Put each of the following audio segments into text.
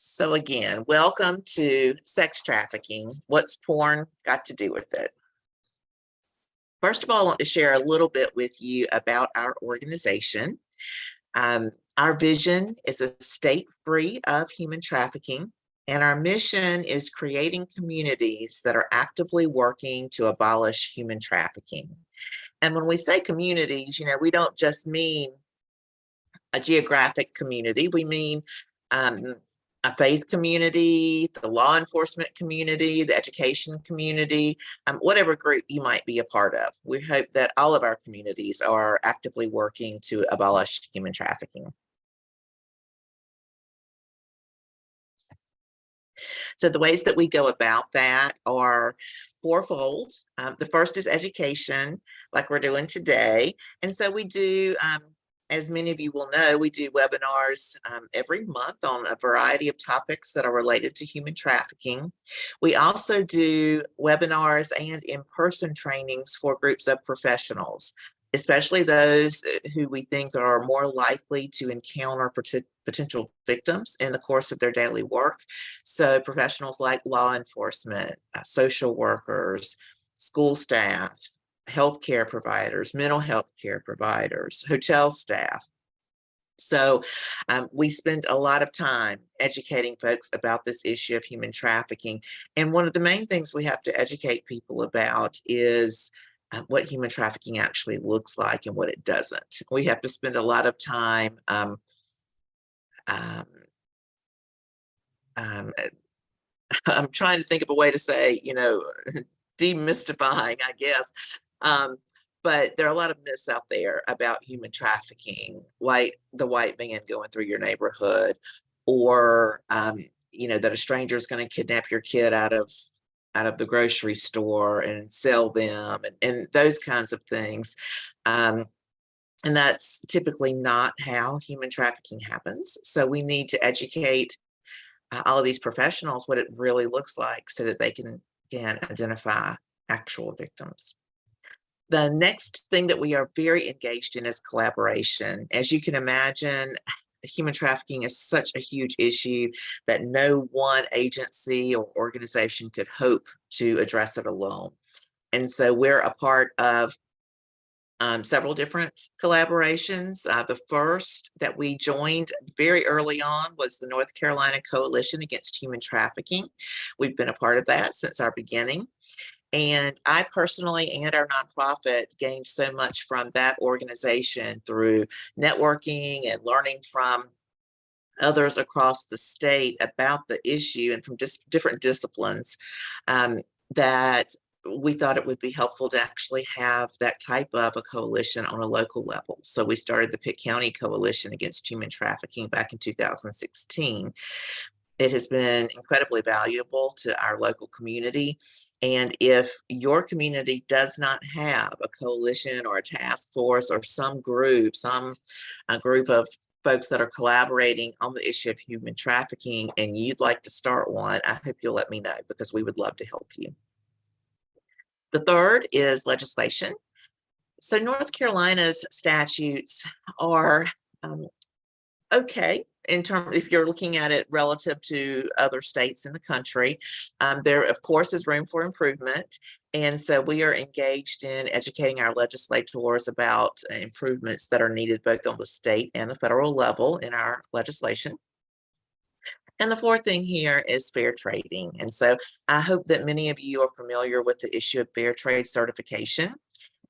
So again, welcome to sex trafficking. What's porn got to do with it? First of all, I want to share a little bit with you about our organization. Our vision is a state free of human trafficking, and our mission is creating communities that are actively working to abolish human trafficking. And when we say communities, we don't just mean a geographic community. We mean um, a faith community, the law enforcement community, the education community, whatever group you might be a part of. We hope that all of our communities are actively working to abolish human trafficking. So the ways that we go about that are fourfold. The first is education, like we're doing today. And so we do, as many of you will know, we do webinars every month on a variety of topics that are related to human trafficking. We also do webinars and in-person trainings for groups of professionals, especially those who we think are more likely to encounter potential victims in the course of their daily work. So professionals like law enforcement, social workers, school staff, healthcare providers, mental health care providers, hotel staff. So we spend a lot of time educating folks about this issue of human trafficking. And one of the main things we have to educate people about is what human trafficking actually looks like and what it doesn't. We have to spend a lot of time um, I'm trying to think of a way to say, demystifying, I guess. But there are a lot of myths out there about human trafficking, like the white van going through your neighborhood, or that a stranger is going to kidnap your kid out of the grocery store and sell them, and those kinds of things. And that's typically not how human trafficking happens. So we need to educate all of these professionals what it really looks like so that they can identify actual victims. The next thing that we are very engaged in is collaboration. As you can imagine, human trafficking is such a huge issue that no one agency or organization could hope to address it alone. And so we're a part of several different collaborations. The first that we joined very early on was the North Carolina Coalition Against Human Trafficking. We've been a part of that since our beginning. And I personally and our nonprofit gained so much from that organization through networking and learning from others across the state about the issue and from just different disciplines, that we thought it would be helpful to actually have that type of a coalition on a local level. So we started the Pitt County Coalition Against Human Trafficking back in 2016. It has been incredibly valuable to our local community. And if your community does not have a coalition or a task force or some group, a group of folks that are collaborating on the issue of human trafficking, and you'd like to start one, I hope you'll let me know, because we would love to help you. The third is legislation. So North Carolina's statutes are okay in terms, if you're looking at it relative to other states in the country. There, of course, is room for improvement. And so we are engaged in educating our legislators about improvements that are needed both on the state and the federal level in our legislation. And the fourth thing here is fair trading. And so I hope that many of you are familiar with the issue of fair trade certification.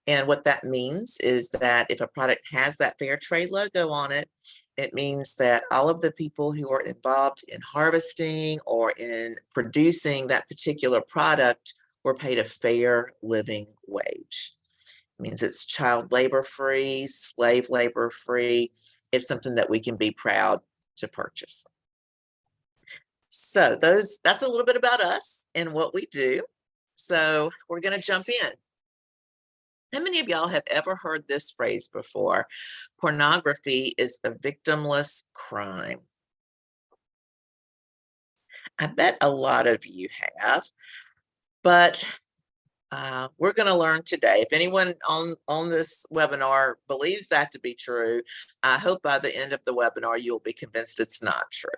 And what that means is that if a product has that fair trade logo on it, it means that all of the people who are involved in harvesting or in producing that particular product were paid a fair living wage. It means it's child labor free, slave labor free. It's something that we can be proud to purchase. So that's a little bit about us and what we do. So we're going to jump in. How many of y'all have ever heard this phrase before? Pornography is a victimless crime. I bet a lot of you have, but we're going to learn today. If anyone on this webinar believes that to be true, I hope by the end of the webinar you'll be convinced it's not true.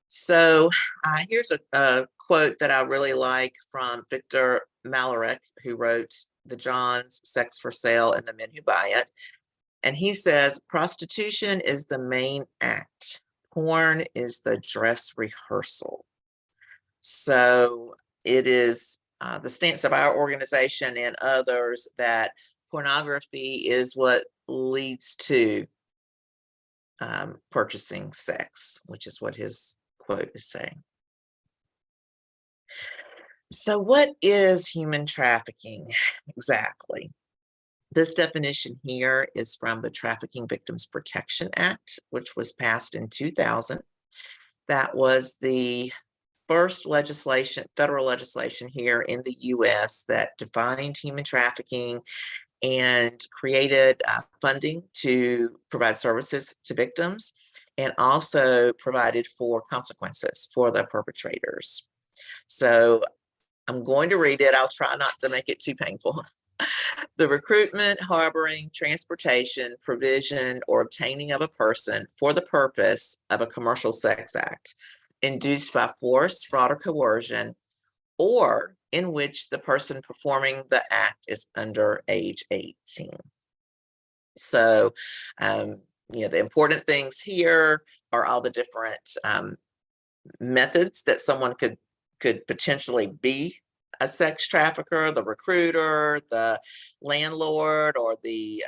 So here's a quote that I really like from Victor Malarek, who wrote The Johns, Sex for Sale, and the Men Who Buy It. And he says, prostitution is the main act. Porn is the dress rehearsal. So it is the stance of our organization and others that pornography is what leads to purchasing sex, which is what his quote is saying. So what is human trafficking exactly? This definition here is from the Trafficking Victims Protection Act, which was passed in 2000. That was the first legislation, federal legislation here in the US that defined human trafficking and created funding to provide services to victims, and also provided for consequences for the perpetrators. So I'm going to read it. I'll try not to make it too painful. The recruitment, harboring, transportation, provision, or obtaining of a person for the purpose of a commercial sex act induced by force, fraud, or coercion, or in which the person performing the act is under age 18. So, the important things here are all the different methods that someone could potentially be a sex trafficker: the recruiter, the landlord, or the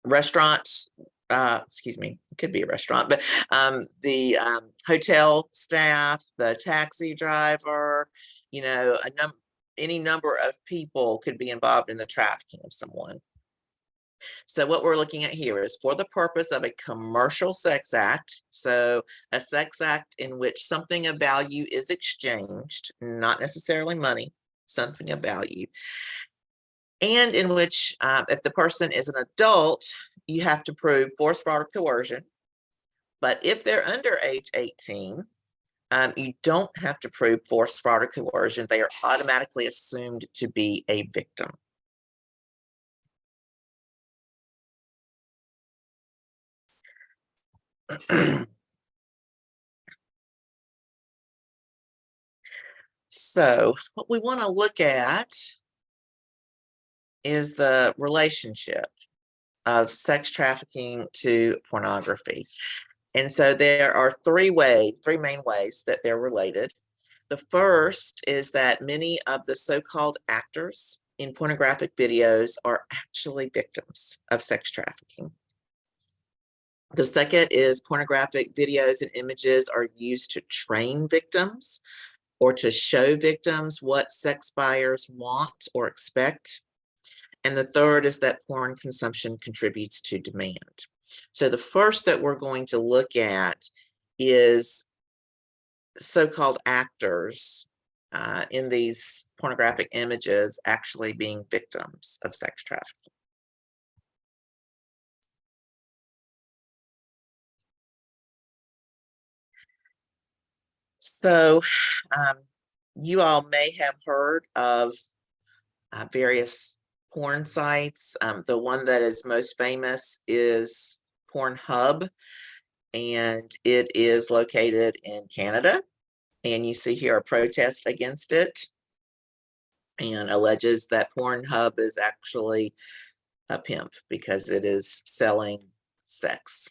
restaurant. Excuse me, it could be a restaurant, but the hotel staff, the taxi driver, any number of people could be involved in the trafficking of someone. So what we're looking at here is for the purpose of a commercial sex act. So a sex act in which something of value is exchanged, not necessarily money, something of value. And in which, if the person is an adult, you have to prove force, fraud, or coercion. But if they're under age 18, you don't have to prove force, fraud, or coercion. They are automatically assumed to be a victim. So what we want to look at is the relationship of sex trafficking to pornography. And so there are three main ways that they're related. The first is that many of the so-called actors in pornographic videos are actually victims of sex trafficking. The second is pornographic videos and images are used to train victims or to show victims what sex buyers want or expect. And the third is that porn consumption contributes to demand. So the first that we're going to look at is so-called actors in these pornographic images actually being victims of sex trafficking. So you all may have heard of various porn sites. The one that is most famous is Pornhub, and it is located in Canada. And you see here a protest against it and alleges that Pornhub is actually a pimp because it is selling sex.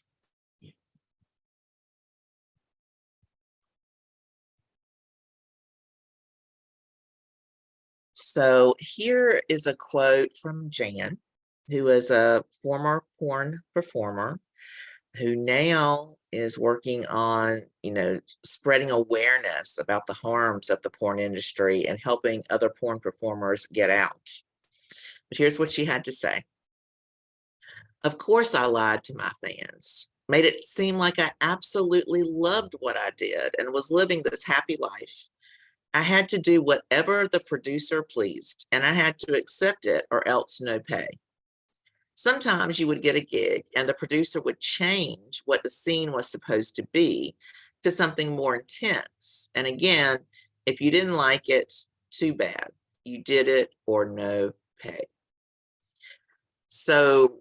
So here is a quote from Jan, who is a former porn performer who now is working on, spreading awareness about the harms of the porn industry and helping other porn performers get out. But here's what she had to say. Of course, I lied to my fans, made it seem like I absolutely loved what I did and was living this happy life. I had to do whatever the producer pleased, and I had to accept it or else no pay. Sometimes you would get a gig and the producer would change what the scene was supposed to be to something more intense. And again, if you didn't like it, too bad. You did it or no pay. So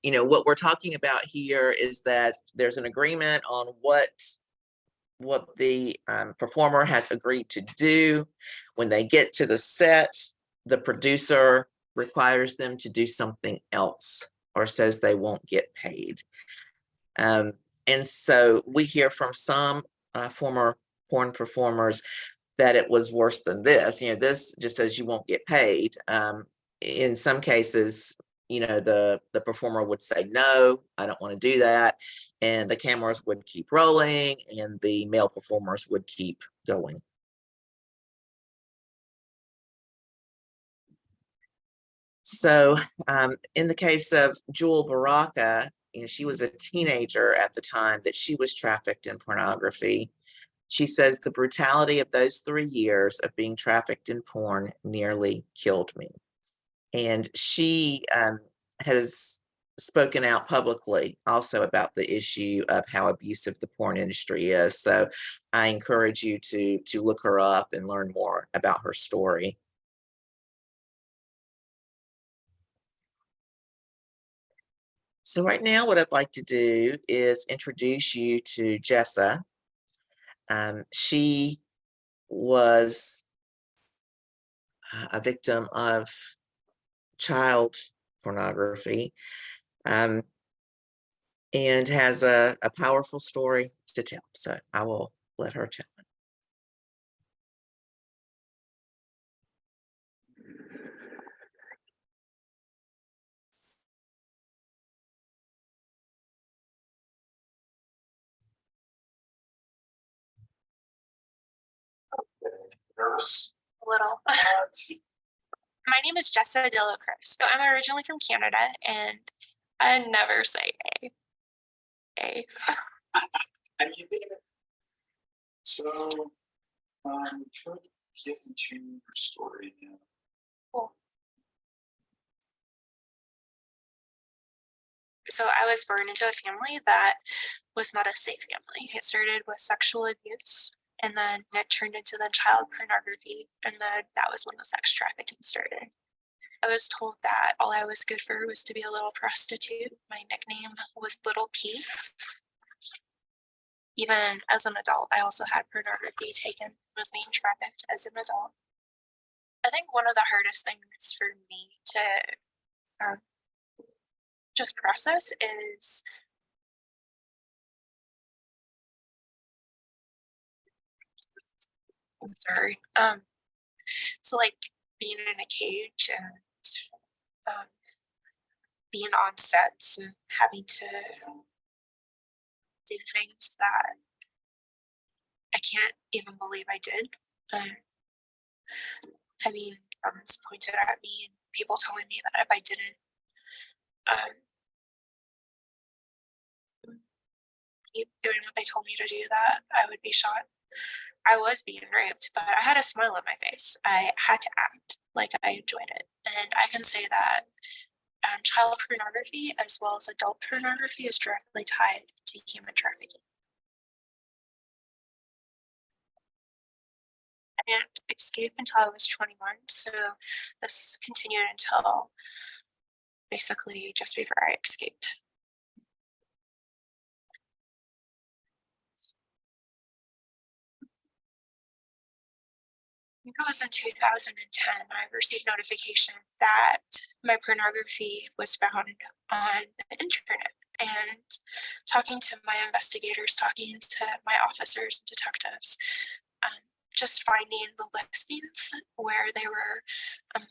what we're talking about here is that there's an agreement on what the performer has agreed to do. When they get to the set, the producer requires them to do something else or says they won't get paid. And so we hear from some former porn performers that it was worse than this. This just says you won't get paid. In some cases, the performer would say, no, I don't want to do that. And the cameras would keep rolling and the male performers would keep going. So in the case of Jewel Baraka, she was a teenager at the time that she was trafficked in pornography. She says the brutality of those 3 years of being trafficked in porn nearly killed me. And she has spoken out publicly also about the issue of how abusive the porn industry is. So I encourage you to look her up and learn more about her story. So right now, what I'd like to do is introduce you to Jessa. She was a victim of child pornography, and has a powerful story to tell. So I will let her tell it. Nervous. A little. My name is Jessa Delacruz. So I'm originally from Canada, and I never say A. A. I mean, so, try to get into your story now. Cool. So I was born into a family that was not a safe family. It started with sexual abuse, and then it turned into the child pornography, and then that was when the sex trafficking started. I was told that all I was good for was to be a little prostitute. My nickname was Little P. Even as an adult, I also had pornography taken, was being trafficked as an adult. I think one of the hardest things for me to just process is I'm sorry. So like being in a cage and being on sets and having to do things that I can't even believe I did. Having guns pointed at me and people telling me that if I didn't keep doing what they told me to do, that I would be shot. I was being raped, but I had a smile on my face. I had to act like I enjoyed it. And I can say that child pornography as well as adult pornography is directly tied to human trafficking. I didn't escape until I was 21, so this continued until basically just before I escaped. I think it was in 2010, I received notification that my pornography was found on the internet. And talking to my investigators, talking to my officers and detectives, just finding the listings where they were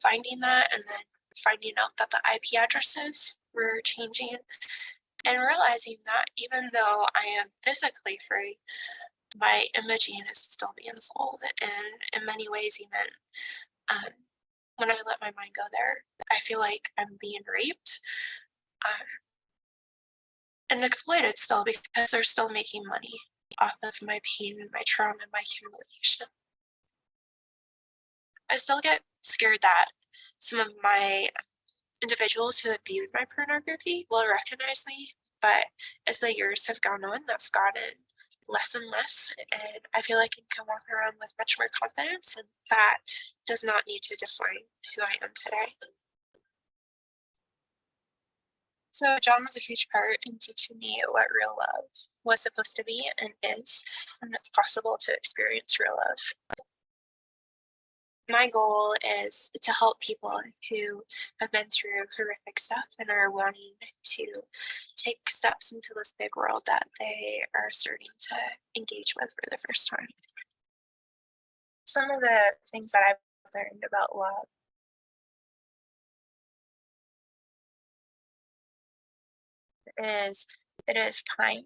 finding that, and then finding out that the IP addresses were changing, and realizing that even though I am physically free, my imaging is still being sold. And in many ways, even when I let my mind go there, I feel like I'm being raped and exploited still, because they're still making money off of my pain and my trauma and my humiliation. I still get scared that some of my individuals who have viewed my pornography will recognize me, but as the years have gone on, that's gotten less and less, and I feel like I can walk around with much more confidence, and that does not need to define who I am today. So John was a huge part in teaching me what real love was supposed to be and is, and it's possible to experience real love. My goal is to help people who have been through horrific stuff and are wanting to take steps into this big world that they are starting to engage with for the first time. Some of the things that I've learned about love is it is kind,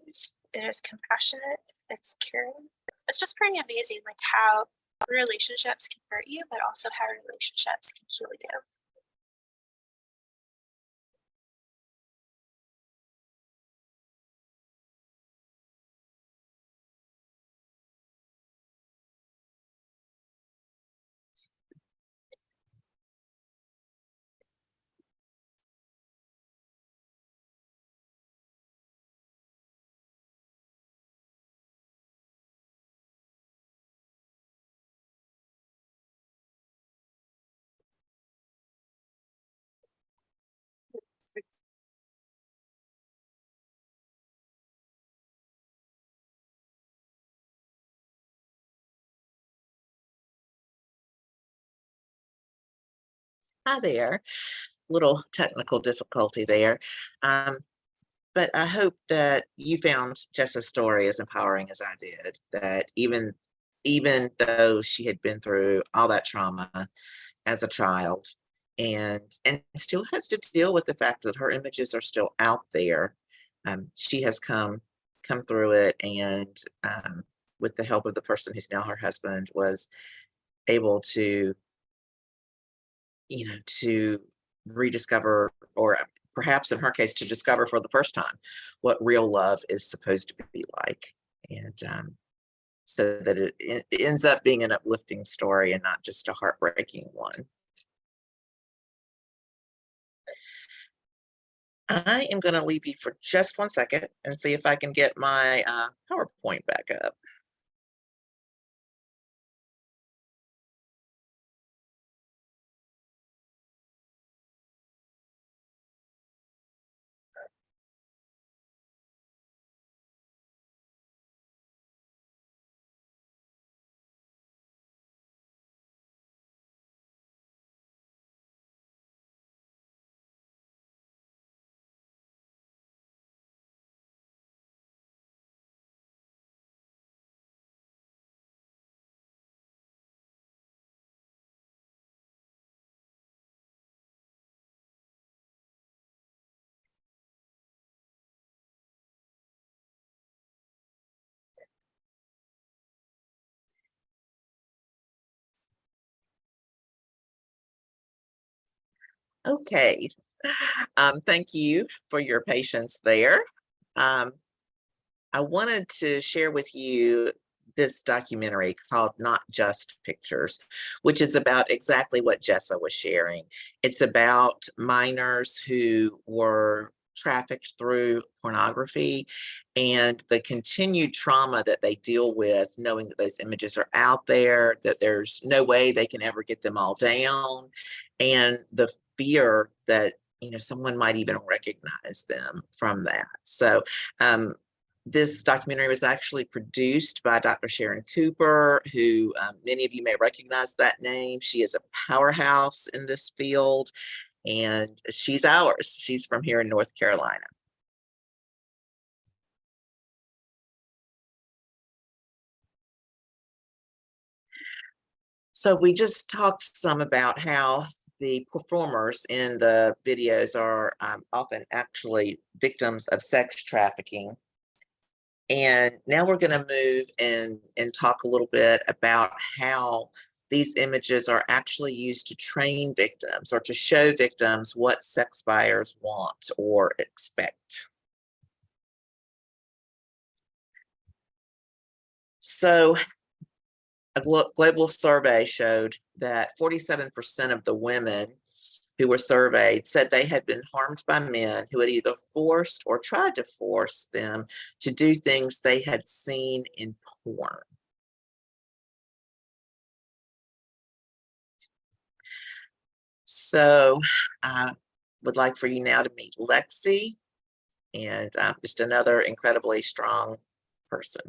it is compassionate, it's caring. It's just pretty amazing, like how relationships can hurt you, but also how relationships can heal you. Hi there. Little technical difficulty there. Um, but I hope that you found Jessa's story as empowering as I did, that even though she had been through all that trauma as a child and still has to deal with the fact that her images are still out there, she has come through it, and with the help of the person who's now her husband, was able to, to rediscover, or perhaps in her case, to discover for the first time what real love is supposed to be like. And so that it ends up being an uplifting story and not just a heartbreaking one. I am going to leave you for just 1 second and see if I can get my PowerPoint back up. Okay. Thank you for your patience there. Um, I wanted to share with you this documentary called Not Just Pictures, which is about exactly what Jessa was sharing. It's about minors who were trafficked through pornography and the continued trauma that they deal with, knowing that those images are out there, that there's no way they can ever get them all down, and the fear that someone might even recognize them from that. So this documentary was actually produced by Dr. Sharon Cooper, who many of you may recognize that name. She is a powerhouse in this field, and she's ours. She's from here in North Carolina. So we just talked some about how the performers in the videos are often actually victims of sex trafficking. And now we're going to move and talk a little bit about how these images are actually used to train victims or to show victims what sex buyers want or expect. So a global survey showed that 47% of the women who were surveyed said they had been harmed by men who had either forced or tried to force them to do things they had seen in porn. So would like for you now to meet Lexi, and just another incredibly strong person.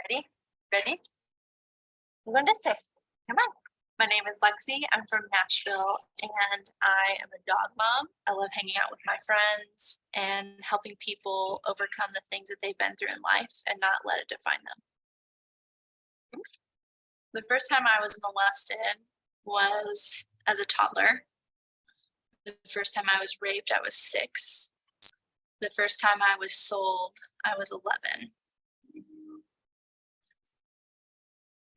Ready? Ready? I'm going to stay. Come on. My name is Lexi. I'm from Nashville and I am a dog mom. I love hanging out with my friends and helping people overcome the things that they've been through in life and not let it define them. The first time I was molested was as a toddler. The first time I was raped, I was 6. The first time I was sold, I was 11.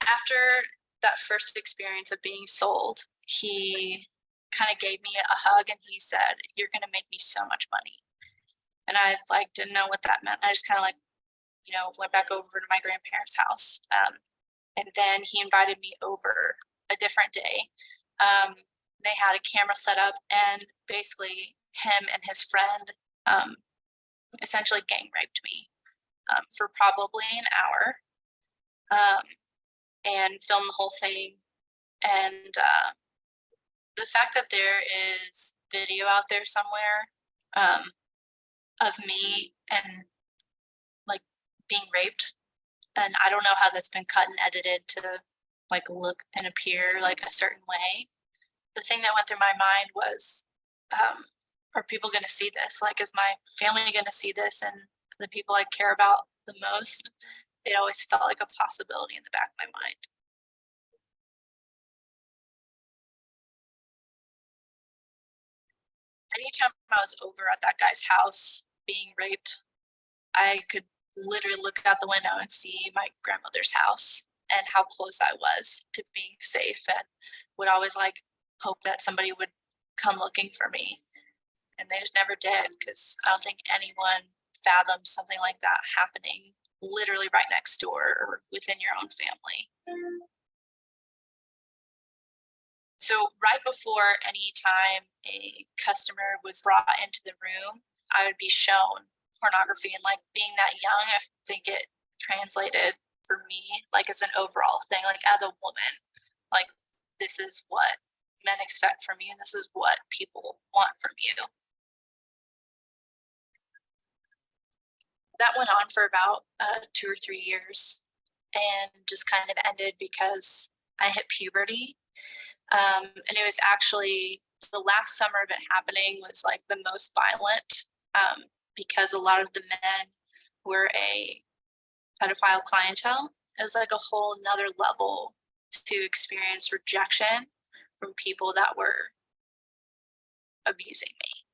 After that first experience of being sold, he kind of gave me a hug and he said, "You're going to make me so much money." And I didn't know what that meant. I just kind of went back over to my grandparents' house. And then he invited me over a different day. They had a camera set up and basically him and his friend essentially gang raped me for probably an hour. And film the whole thing. And the fact that there is video out there somewhere of me and being raped, and I don't know how that's been cut and edited to look and appear a certain way. The thing that went through my mind was, are people going to see this? Is my family going to see this? And the people I care about the most, it always felt like a possibility in the back of my mind. Anytime I was over at that guy's house being raped, I could literally look out the window and see my grandmother's house and how close I was to being safe, and would always hope that somebody would come looking for me. And they just never did, because I don't think anyone fathoms something like that happening literally right next door or within your own family. So right before any time a customer was brought into the room, I would be shown pornography. And being that young, I think it translated for me as an overall thing, as a woman, this is what men expect from you and this is what people want from you. That went on for about 2 or 3 years and just kind of ended because I hit puberty. And it was actually the last summer of it happening was the most violent, because a lot of the men were a pedophile clientele. It was a whole nother level to experience rejection from people that were abusing me.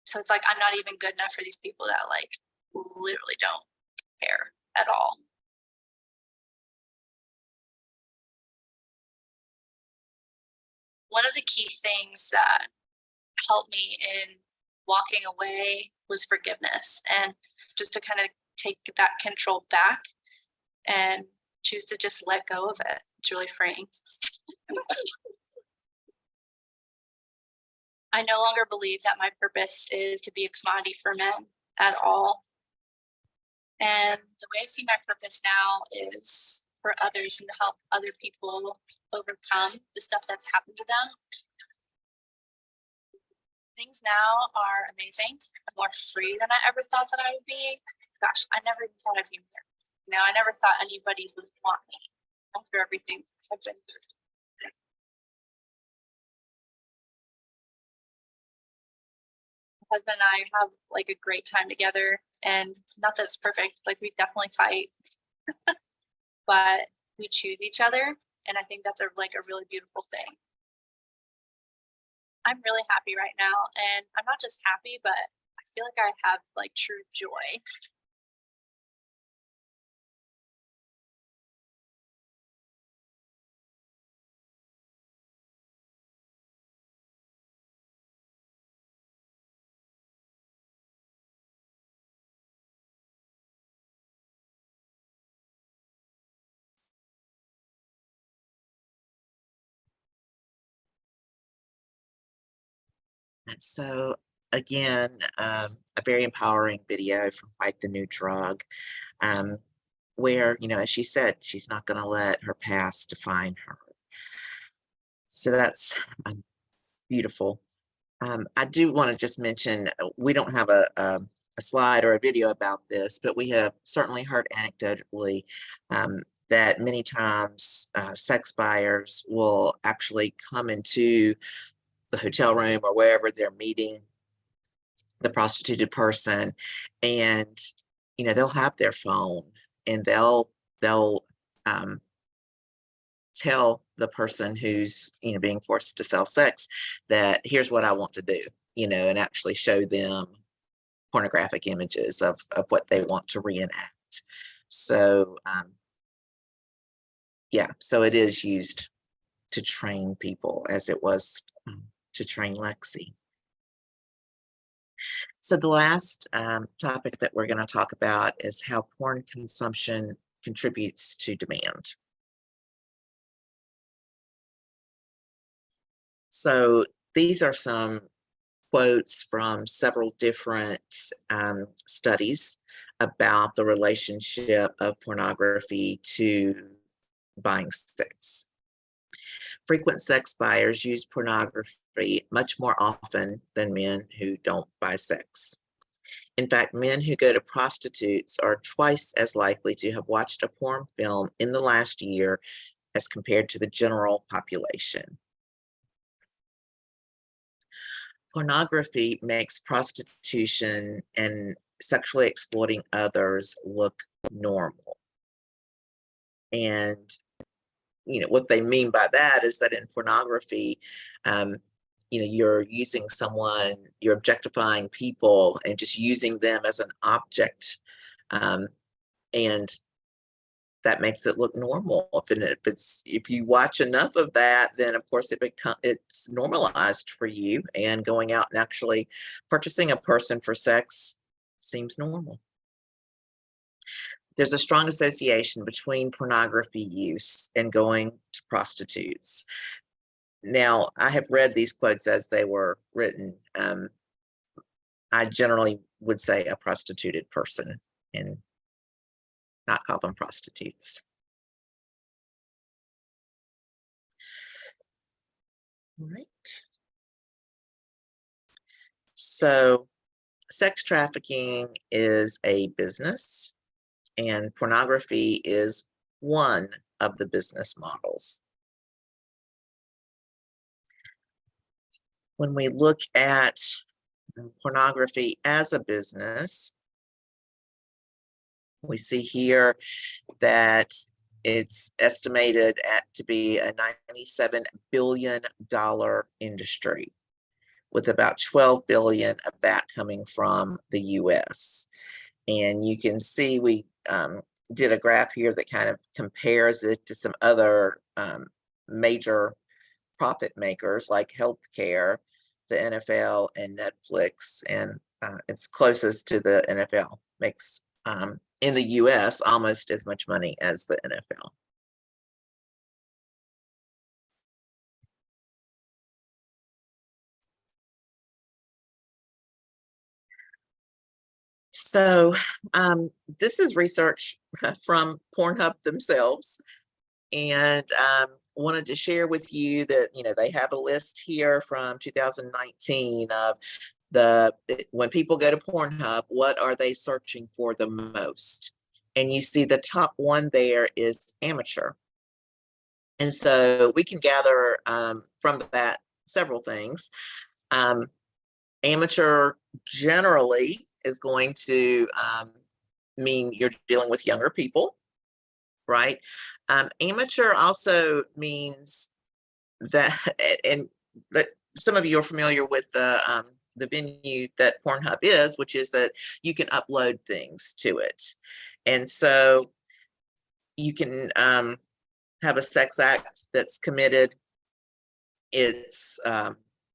So it's I'm not even good enough for these people that literally don't care at all. One of the key things that helped me in walking away was forgiveness, and just to kind of take that control back and choose to just let go of it. It's really freeing. I no longer believe that my purpose is to be a commodity for men at all. And the way I see my purpose now is for others and to help other people overcome the stuff that's happened to them. Things now are amazing. I'm more free than I ever thought that I would be. Gosh, I never even thought I'd be here. I never thought anybody would want me after everything I've been through. My husband and I have a great time together, and not that it's perfect. We definitely fight, but we choose each other, and I think that's a really beautiful thing. I'm really happy right now, and I'm not just happy, but I feel like I have true joy. And so again, a very empowering video from Quite the New Drug. where, as she said, she's not going to let her past define her. So that's beautiful. I do want to just mention, we don't have a slide or a video about this, but we have certainly heard anecdotally that many times sex buyers will actually come into the hotel room or wherever they're meeting the prostituted person, and they'll have their phone, and they'll tell the person who's being forced to sell sex that here's what I want to do, and actually show them pornographic images of what they want to reenact. So yeah, so it is used to train people as it was to train Lexi. So the last topic that we're going to talk about is how porn consumption contributes to demand. So these are some quotes from several different studies about the relationship of pornography to buying sex. Frequent sex buyers use pornography much more often than men who don't buy sex. In fact, men who go to prostitutes are twice as likely to have watched a porn film in the last year as compared to the general population. Pornography makes prostitution and sexually exploiting others look normal. And what they mean by that is that in pornography, you're using someone, you're objectifying people and just using them as an object. And that makes it look normal. If you watch enough of that, then of course it's normalized for you, and going out and actually purchasing a person for sex seems normal. There's a strong association between pornography use and going to prostitutes. Now, I have read these quotes as they were written. I generally would say a prostituted person and not call them prostitutes. All right. So, sex trafficking is a business, and pornography is one of the business models. When we look at pornography as a business, we see here that it's estimated to be a $97 billion industry, with about 12 billion of that coming from the US. And you can see we did a graph here that kind of compares it to some other major profit makers like healthcare, the NFL, and Netflix. And it's closest to the NFL, makes in the US almost as much money as the NFL. So this is research from Pornhub themselves, and wanted to share with you that they have a list here from 2019 of when people go to Pornhub, what are they searching for the most? And you see the top one there is amateur. And so we can gather from that several things. Amateur generally is going to mean you're dealing with younger people, right? Amateur also means that, and that some of you are familiar with the venue that Pornhub is, which is that you can upload things to it. And so you can have a sex act that's committed, it's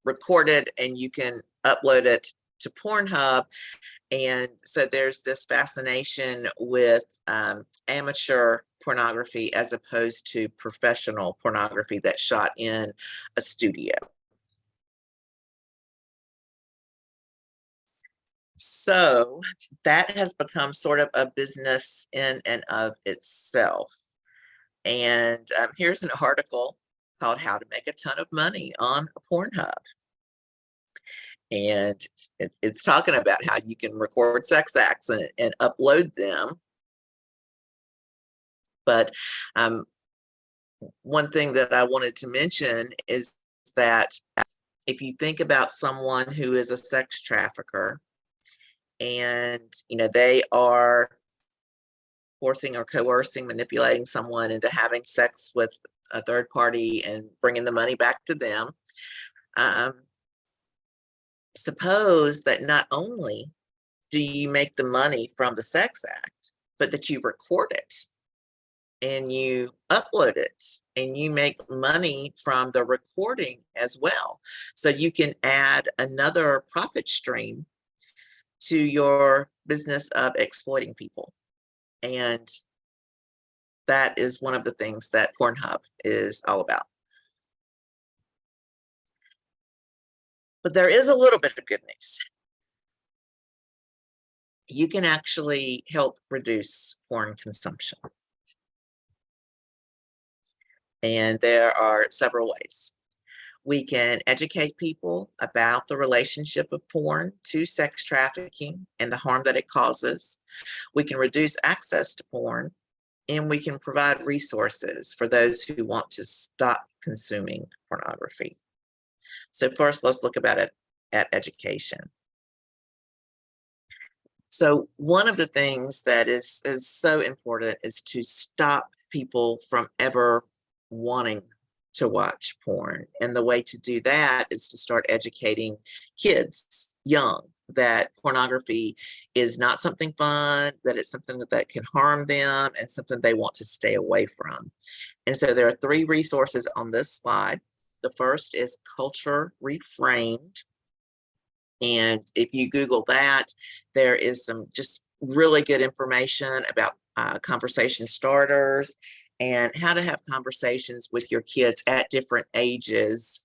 recorded, and you can upload it to Pornhub. And so there's this fascination with amateur pornography as opposed to professional pornography that's shot in a studio. So that has become sort of a business in and of itself. And here's an article called How to Make a Ton of Money on Pornhub. And it's talking about how you can record sex acts and upload them. But one thing that I wanted to mention is that if you think about someone who is a sex trafficker, and they are forcing or coercing, manipulating someone into having sex with a third party and bringing the money back to them, suppose that not only do you make the money from the sex act, but that you record it and you upload it and you make money from the recording as well. So you can add another profit stream to your business of exploiting people. And that is one of the things that Pornhub is all about. But there is a little bit of good news. You can actually help reduce porn consumption. And there are several ways. We can educate people about the relationship of porn to sex trafficking and the harm that it causes. We can reduce access to porn, and we can provide resources for those who want to stop consuming pornography. So first, let's look about it at education. So one of the things that is so important is to stop people from ever wanting to watch porn. And the way to do that is to start educating kids young that pornography is not something fun, that it's something that can harm them and something they want to stay away from. And so there are 3 resources on this slide. The first is Culture Reframed. And if you Google that, there is some just really good information about conversation starters and how to have conversations with your kids at different ages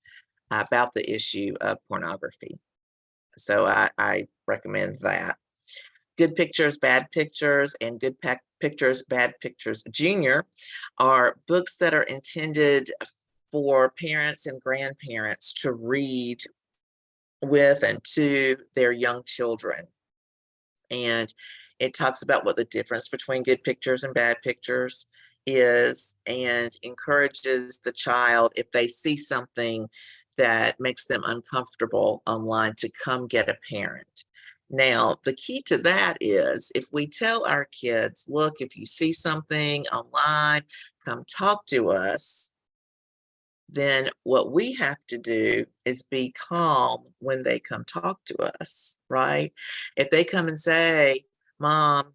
about the issue of pornography. So I recommend that. Good Pictures, Bad Pictures, and Good Pictures, Bad Pictures Junior are books that are intended for parents and grandparents to read with and to their young children. And it talks about what the difference between good pictures and bad pictures is, and encourages the child, if they see something that makes them uncomfortable online, to come get a parent. Now, the key to that is if we tell our kids, look, if you see something online, come talk to us, then what we have to do is be calm when they come talk to us, right? If they come and say, Mom,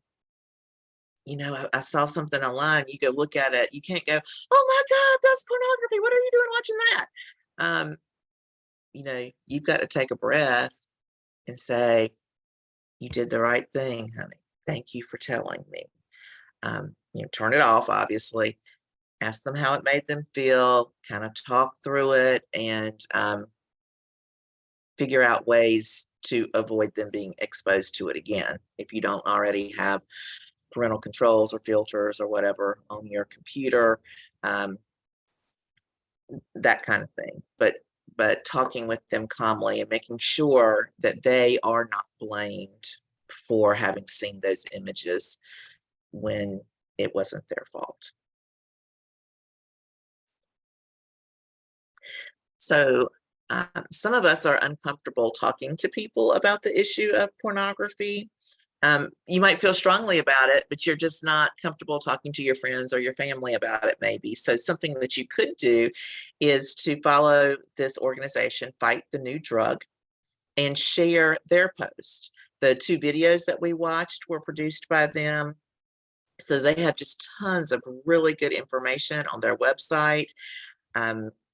I saw something online, you go look at it, you can't go, oh my God, that's pornography. What are you doing watching that? You've got to take a breath and say, you did the right thing, honey. Thank you for telling me. Turn it off, obviously. Ask them how it made them feel, kind of talk through it, and figure out ways to avoid them being exposed to it again. If you don't already have parental controls or filters or whatever on your computer, that kind of thing. But talking with them calmly and making sure that they are not blamed for having seen those images when it wasn't their fault. So some of us are uncomfortable talking to people about the issue of pornography. You might feel strongly about it, but you're just not comfortable talking to your friends or your family about it, maybe. So something that you could do is to follow this organization, Fight the New Drug, and share their post. The 2 videos that we watched were produced by them. So they have just tons of really good information on their website.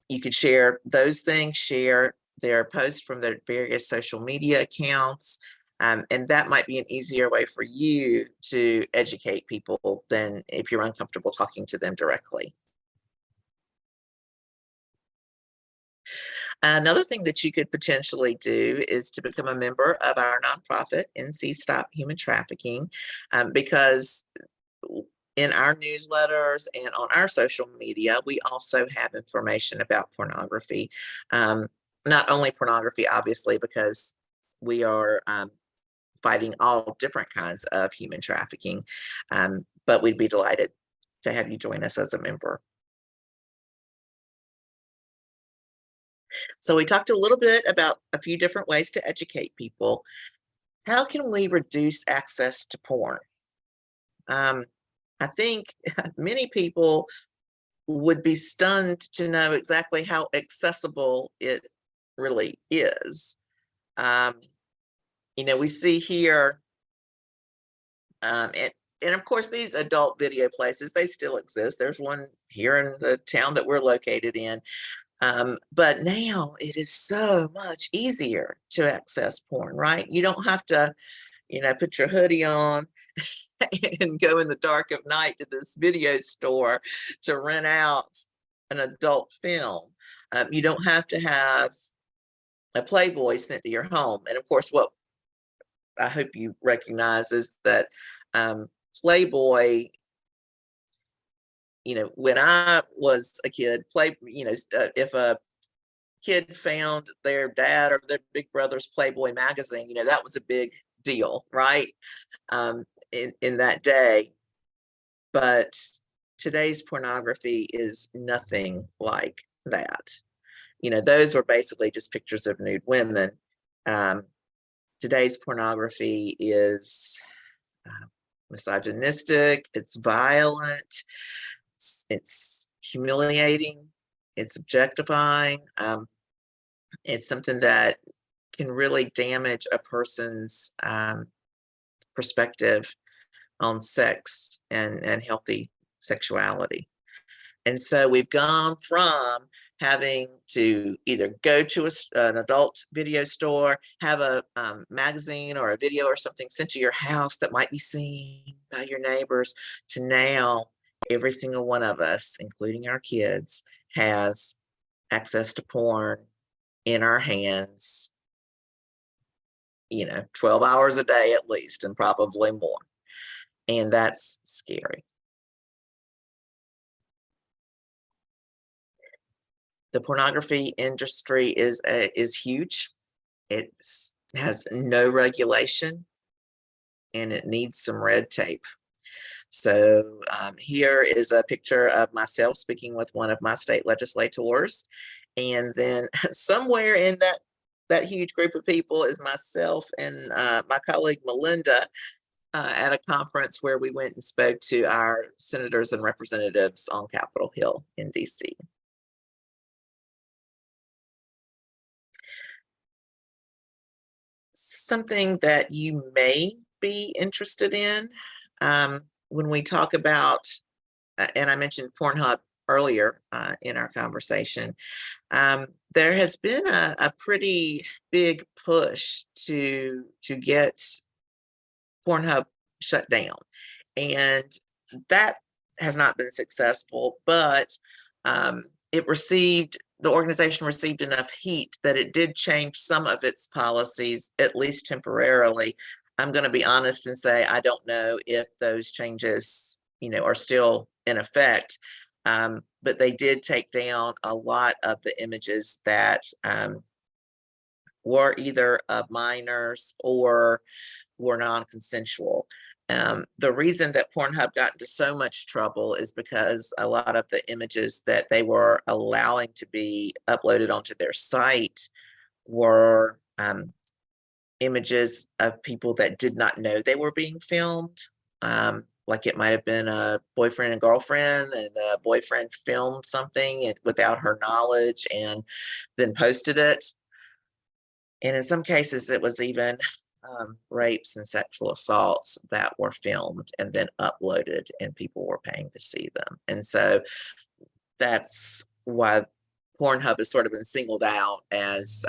You could share those things, share their posts from their various social media accounts. And that might be an easier way for you to educate people than if you're uncomfortable talking to them directly. Another thing that you could potentially do is to become a member of our nonprofit, NC Stop Human Trafficking, because in our newsletters and on our social media, we also have information about pornography. Not only pornography, obviously, because we are fighting all different kinds of human trafficking, but we'd be delighted to have you join us as a member. So we talked a little bit about a few different ways to educate people. How can we reduce access to porn? I think many people would be stunned to know exactly how accessible it really is. We see here, and of course, these adult video places, they still exist. There's one here in the town that we're located in. But now it is so much easier to access porn, right? You don't have to, put your hoodie on and go in the dark of night to this video store to rent out an adult film. You don't have to have a Playboy sent to your home. And of course, what I hope you recognize is that Playboy, when I was a kid, if a kid found their dad or their big brother's Playboy magazine, that was a big deal, right? In that day. But today's pornography is nothing like that. Those were basically just pictures of nude women. Today's pornography is misogynistic, it's violent, it's humiliating, it's objectifying. It's something that can really damage a person's perspective on sex and healthy sexuality. And so we've gone from having to either go to an adult video store, have a magazine or a video or something sent to your house that might be seen by your neighbors, to now every single one of us, including our kids, has access to porn in our hands, 12 hours a day at least, and probably more. And that's scary. The pornography industry is huge. It has no regulation, and it needs some red tape. So here is a picture of myself speaking with one of my state legislators, and then somewhere in that huge group of people is myself and my colleague Melinda at a conference where we went and spoke to our senators and representatives on Capitol Hill in DC. Something that you may be interested in when we talk about, and I mentioned Pornhub earlier in our conversation, there has been a pretty big push to get Pornhub shut down, and that has not been successful, but the organization received enough heat that it did change some of its policies, at least temporarily. I'm going to be honest and say I don't know if those changes, are still in effect, but they did take down a lot of the images that were either of minors or were non-consensual. The reason that Pornhub got into so much trouble is because a lot of the images that they were allowing to be uploaded onto their site were images of people that did not know they were being filmed. Like it might have been a boyfriend and girlfriend, and the boyfriend filmed something without her knowledge and then posted it. And in some cases, it was even rapes and sexual assaults that were filmed and then uploaded, and people were paying to see them. And so that's why Pornhub has sort of been singled out as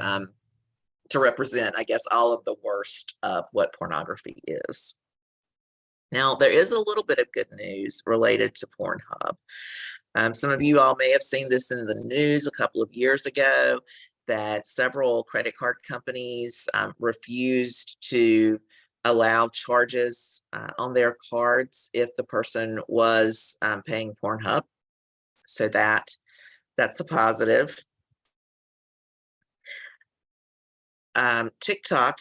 to represent, I guess, all of the worst of what pornography is. Now, there is a little bit of good news related to Pornhub. Some of you all may have seen this in the news a couple of years ago. that several credit card companies refused to allow charges on their cards if the person was paying Pornhub. So that's a positive. TikTok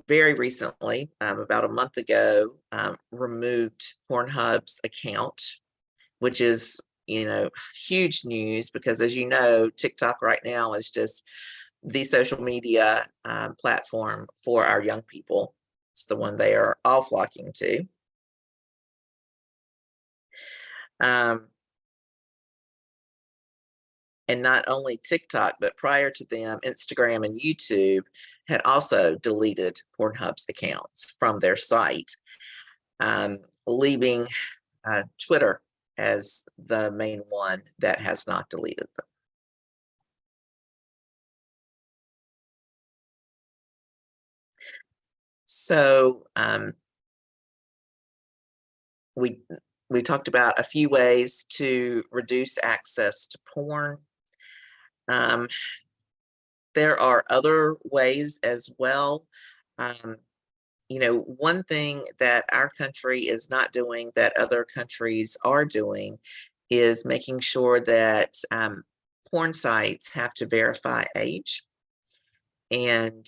very recently, about a month ago, removed Pornhub's account, which is, huge news because, as you know, TikTok right now is just the social media platform for our young people. It's the one they are all flocking to. And not only TikTok, but prior to them, Instagram and YouTube had also deleted Pornhub's accounts from their site, leaving Twitter as the main one that has not deleted them. So we talked about a few ways to reduce access to porn. There are other ways as well. One thing that our country is not doing that other countries are doing is making sure that porn sites have to verify age. And,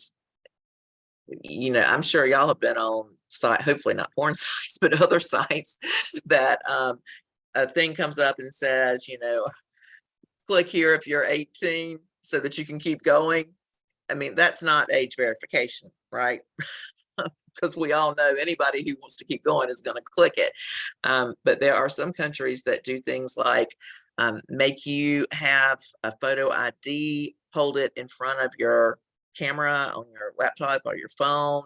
I'm sure y'all have been on site, hopefully not porn sites, but other sites that a thing comes up and says, click here if you're 18 so that you can keep going. I mean, that's not age verification, right? Because we all know anybody who wants to keep going is going to click it. But there are some countries that do things like make you have a photo ID, hold it in front of your camera on your laptop or your phone,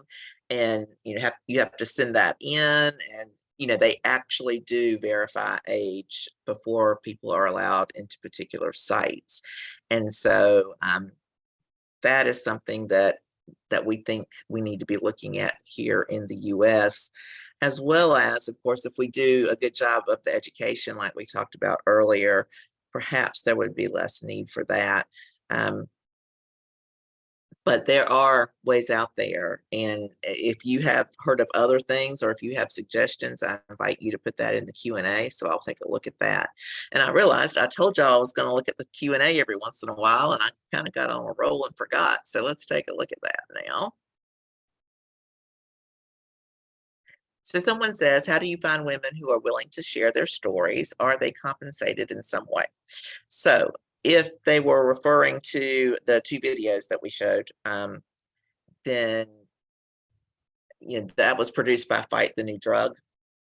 and you have to send that in, and they actually do verify age before people are allowed into particular sites. And so that is something that we think we need to be looking at here in the US, as well as, of course, if we do a good job of the education, like we talked about earlier, perhaps there would be less need for that. But there are ways out there. And if you have heard of other things, or if you have suggestions, I invite you to put that in the Q&A. So I'll take a look at that. And I realized I told y'all I was going to look at the Q&A every once in a while, and I kind of got on a roll and forgot. So let's take a look at that now. So someone says, how do you find women who are willing to share their stories? Are they compensated in some way? So if they were referring to the 2 videos that we showed, then that was produced by Fight the New Drug.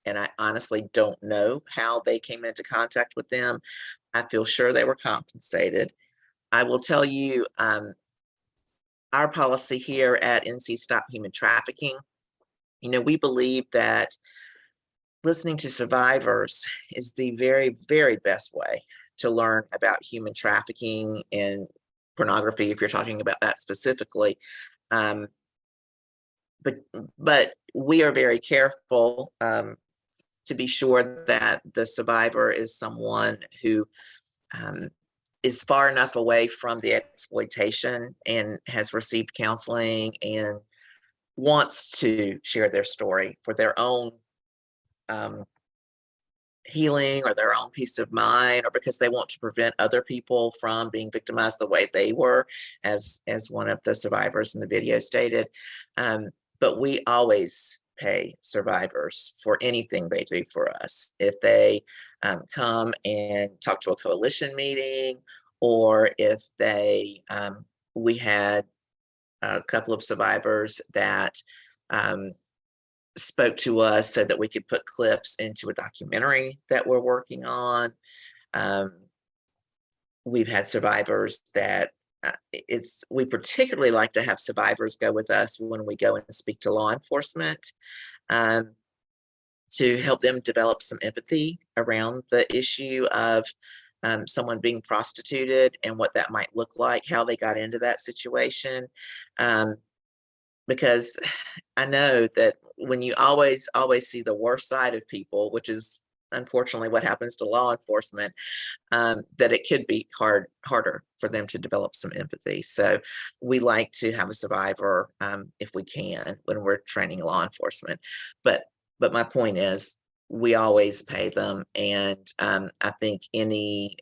And I honestly don't know how they came into contact with them. I feel sure they were compensated. I will tell you, our policy here at NC Stop Human Trafficking, we believe that listening to survivors is the very, very best way to learn about human trafficking and pornography, if you're talking about that specifically. But we are very careful to be sure that the survivor is someone who is far enough away from the exploitation and has received counseling and wants to share their story for their own healing or their own peace of mind, or because they want to prevent other people from being victimized the way they were, as one of the survivors in the video stated. But we always pay survivors for anything they do for us. If they come and talk to a coalition meeting, or if they, we had a couple of survivors that spoke to us so that we could put clips into a documentary that we're working on. We've had survivors that we particularly like to have survivors go with us when we go and speak to law enforcement, to help them develop some empathy around the issue of someone being prostituted and what that might look like, how they got into that situation. Because I know that when you always see the worst side of people, which is unfortunately what happens to law enforcement, that it could be harder for them to develop some empathy. So we like to have a survivor, if we can, when we're training law enforcement. But my point is, we always pay them, and I think any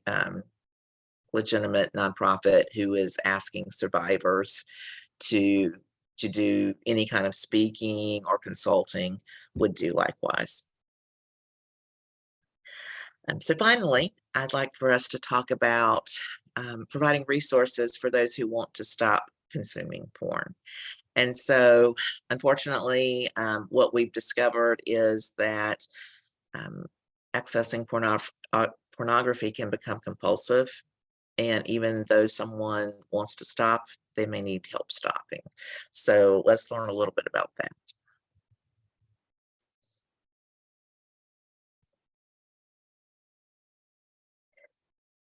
legitimate nonprofit who is asking survivors to do any kind of speaking or consulting would do likewise. So finally, I'd like for us to talk about providing resources for those who want to stop consuming porn. And so, unfortunately, what we've discovered is that um, accessing pornography can become compulsive. And even though someone wants to stop, they may need help stopping. So let's learn a little bit about that.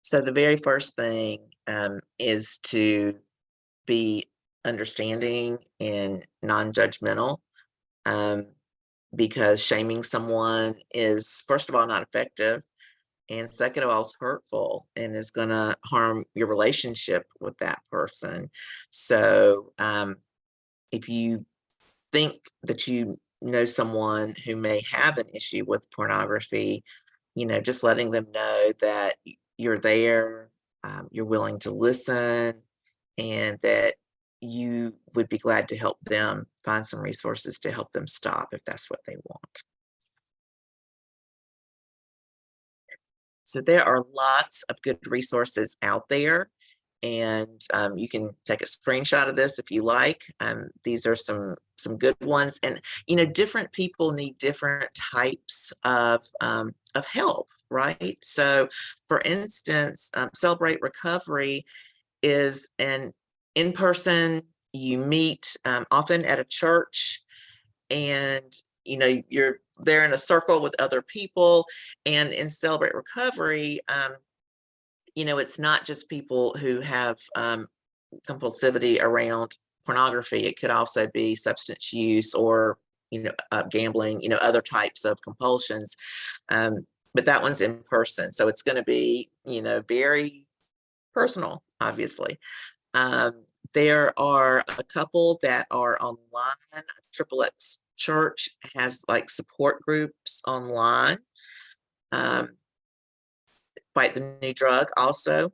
So the very first thing is to be understanding and non-judgmental, um, because shaming someone is, first of all, not effective, and second of all, it's hurtful and is going to harm your relationship with that person. So if you think that you know someone who may have an issue with pornography, just letting them know that you're there, you're willing to listen, and that you would be glad to help them find some resources to help them stop if that's what they want. So there are lots of good resources out there, and you can take a screenshot of this if you like. These are some good ones, and different people need different types of help, right? So, for instance, Celebrate Recovery is an in-person. You meet often at a church, and you're there in a circle with other people. And in Celebrate Recovery, it's not just people who have compulsivity around pornography. It could also be substance use or gambling, other types of compulsions. But that one's in person, so it's going to be very personal, obviously. There are a couple that are online. Triple X Church has like support groups online. Fight the New Drug also.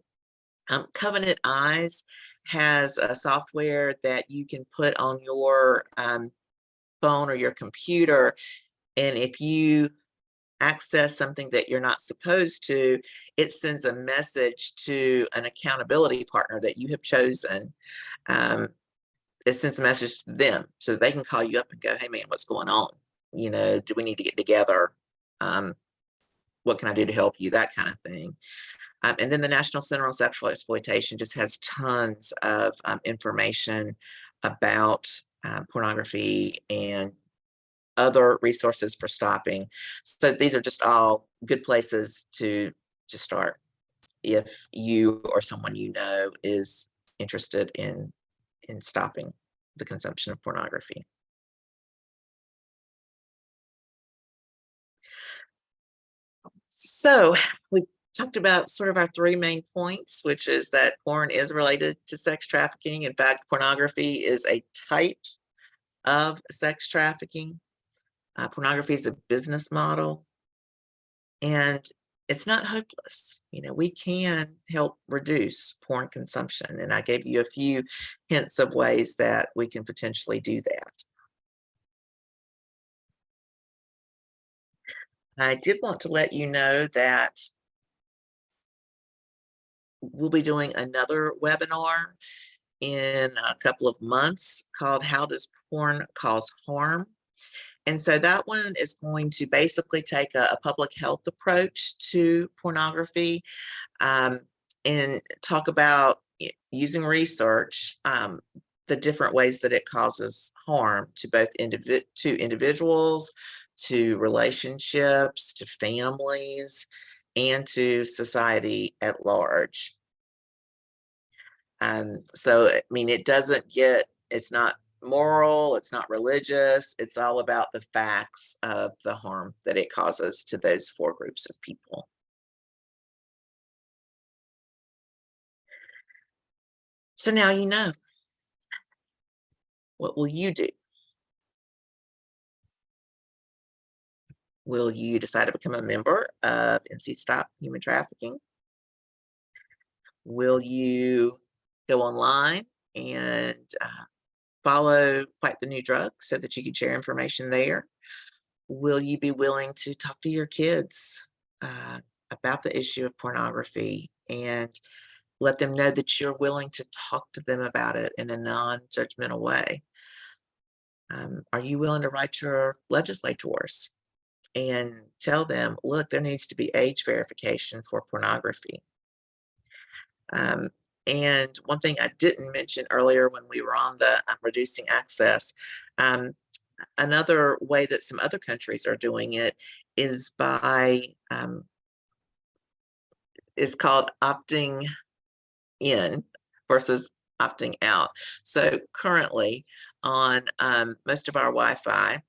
Covenant Eyes has a software that you can put on your phone or your computer, and if you access something that you're not supposed to, it sends a message to an accountability partner that you have chosen. It sends a message to them so that they can call you up and go, "Hey man, what's going on? Do we need to get together? What can I do to help you?" That kind of thing. And then the National Center on Sexual Exploitation just has tons of information about pornography and other resources for stopping. So these are just all good places to start if you or someone is interested in stopping the consumption of pornography. So we talked about sort of our three main points, which is that porn is related to sex trafficking. In fact, pornography is a type of sex trafficking. Pornography is a business model, and it's not hopeless. We can help reduce porn consumption, and I gave you a few hints of ways that we can potentially do that. I did want to let you know that we'll be doing another webinar in a couple of months called "How Does Porn Cause Harm?" And so that one is going to basically take a public health approach to pornography, um, and talk about using research, the different ways that it causes harm to both individuals, to relationships, to families, and to society at large. So, I mean, it's not moral, it's not religious. It's all about the facts of the harm that it causes to those four groups of people. So now you know. What will you do? Will you decide to become a member of NC Stop Human Trafficking? Will you go online and follow Fight the New Drug so that you can share information there? Will you be willing to talk to your kids about the issue of pornography and let them know that you're willing to talk to them about it in a non-judgmental way? Are you willing to write your legislators and tell them, look, there needs to be age verification for pornography? And one thing I didn't mention earlier when we were on the reducing access, another way that some other countries are doing it is by, it's called opting in versus opting out. So currently on most of our Wi-Fi,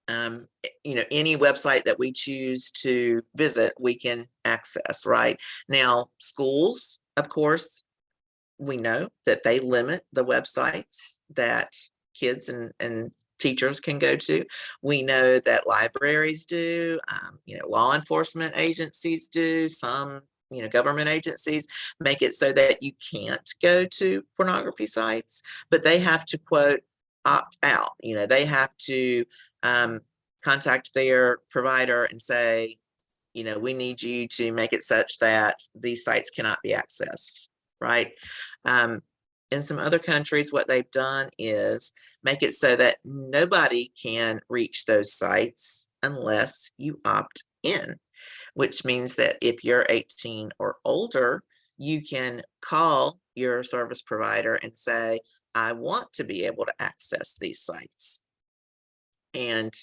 any website that we choose to visit, we can access, right? Now, schools, of course, we know that they limit the websites that kids and teachers can go to. We know that libraries do, law enforcement agencies do, some, government agencies make it so that you can't go to pornography sites, but they have to, quote, opt out. They have to contact their provider and say, we need you to make it such that these sites cannot be accessed, right? In some other countries, what they've done is make it so that nobody can reach those sites unless you opt in, which means that if you're 18 or older, you can call your service provider and say, I want to be able to access these sites. And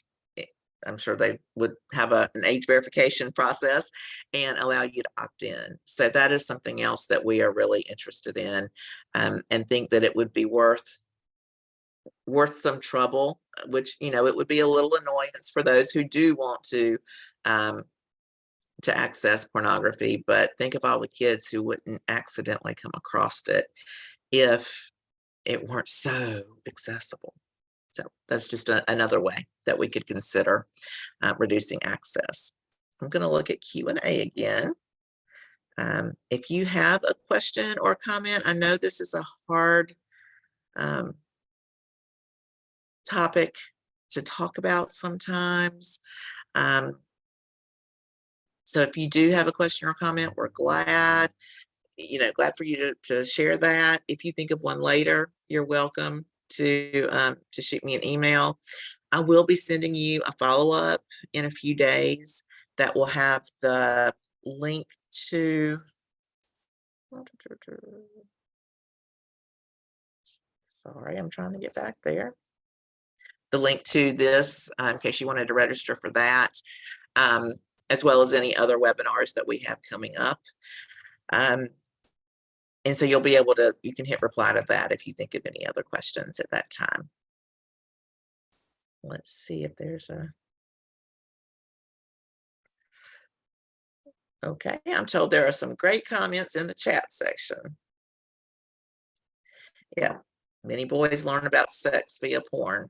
I'm sure they would have an age verification process and allow you to opt in. So that is something else that we are really interested in, and think that it would be worth some trouble, which, it would be a little annoyance for those who do want to access pornography, but think of all the kids who wouldn't accidentally come across it if it weren't so accessible. So that's just another way that we could consider reducing access. I'm going to look at Q&A again. If you have a question or comment, I know this is a hard topic to talk about sometimes. So if you do have a question or comment, we're glad for you to share that. If you think of one later, you're welcome to shoot me an email. I will be sending you a follow-up in a few days that will have the link to, sorry, I'm trying to get back there. The link to this, in case you wanted to register for that, as well as any other webinars that we have coming up. And so you'll be able to, you can hit reply to that if you think of any other questions at that time. Let's see if there's okay, I'm told there are some great comments in the chat section. Yeah, many boys learn about sex via porn.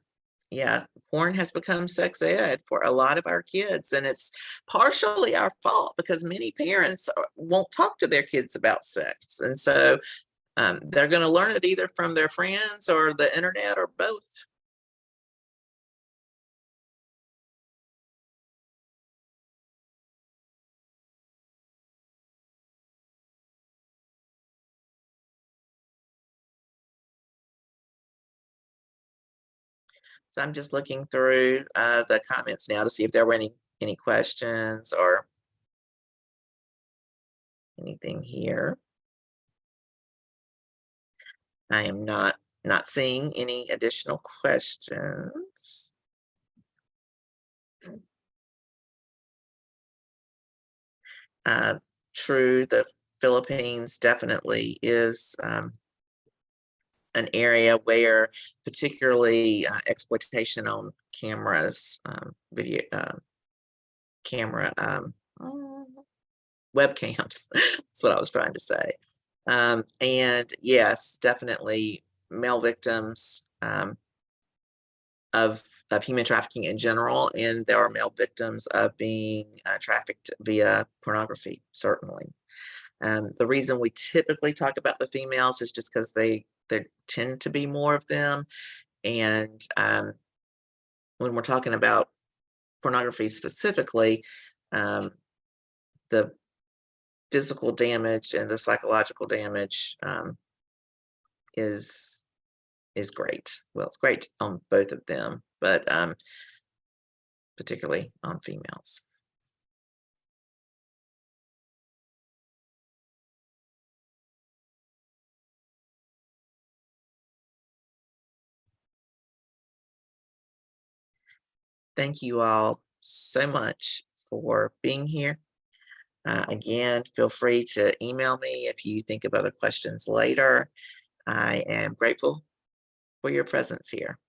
Yeah, porn has become sex ed for a lot of our kids, and it's partially our fault because many parents won't talk to their kids about sex. And so they're going to learn it either from their friends or the internet or both. So I'm just looking through the comments now to see if there were any questions or anything here. I am not seeing any additional questions. True, the Philippines definitely is an area where particularly exploitation on cameras, video camera webcams. That's what I was trying to say. And yes, definitely male victims of human trafficking in general, and there are male victims of being trafficked via pornography, certainly. The reason we typically talk about the females is just because there tend to be more of them, and when we're talking about pornography specifically, the physical damage and the psychological damage is great. Well, it's great on both of them, but particularly on females. Thank you all so much for being here. Again, feel free to email me if you think of other questions later. I am grateful for your presence here.